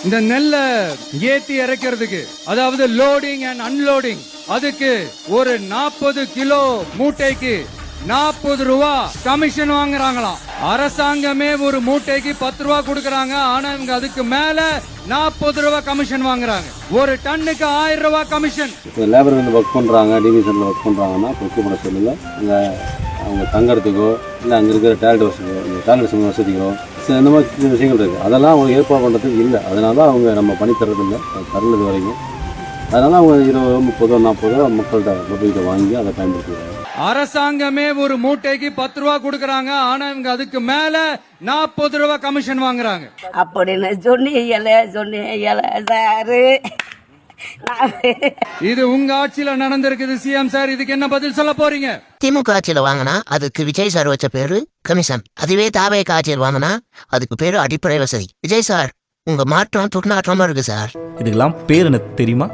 இந்த நெல்லை ஏத்தி இறக்கிறதுக்கு, அதாவது லோடிங் அண்ட் அன்லோடிங், அதுக்கு ஒரு 40 கிலோ மூட்டைக்கு 40 ரூபா கமிஷன் வாங்குறாங்களாம். அரசாங்கமே ஒரு மூட்டைக்கு 10 ரூபா கொடுக்கறாங்க. ஆனா இவங்க அதுக்கு மேல 40 ரூபா கமிஷன் வாங்குறாங்க. ஒரு டன்னுக்கு 1000 ரூபா கமிஷன். லேபர் வந்து ஒர்க் பண்றாங்க, டிவிஷன்ல ஒர்க் பண்றாங்கன்னா கொக்குப்பட சொல்லல அவங்க தங்கறதுக்கோ இல்லை அங்கே இருக்கிற டாய்லெட் வசதிகளோ இந்த மாதிரி விஷயங்கள் இருக்குது. அதெல்லாம் அவங்க ஏற்பாடு பண்ணுறதுக்கு இல்லை. அதனால தான் அவங்க நம்ம பண்ணி தர்றதில்லை, தரலது வரைக்கும். அதனால அவங்க 20, 30, 40 மக்கள்கிட்ட பப்ளிக்கிட்ட வாங்கி அதை பயன்படுத்துகிறாங்க. அரசாங்கமே ஒரு மூட்டைக்கு 10 ரூபா கொடுக்கறாங்க. ஆனா இவங்க அதுக்கு மேல 40 ரூபா கமிஷன் வாங்குறாங்க. அப்படின்னு சொன்னீங்க சாரு. இது உங்க ஆட்சியில நடந்திருக்குது சிஎம் சார். இதுக்கு என்ன பதில் சொல்ல போறீங்க? திமுக ஆட்சியில வாங்கினா அதுக்கு விஜய் சார் வச்ச பேரு கமிஷன். அதுவே தாவேக ஆட்சியில் வாங்கினா அதுக்கு பேரு அடிப்படை வசதி. விஜய் சார், உங்க மாற்றம் துர்நாற்றமா இருக்கு சார். இதுக்கெல்லாம் பேர் என்ன தெரியுமா?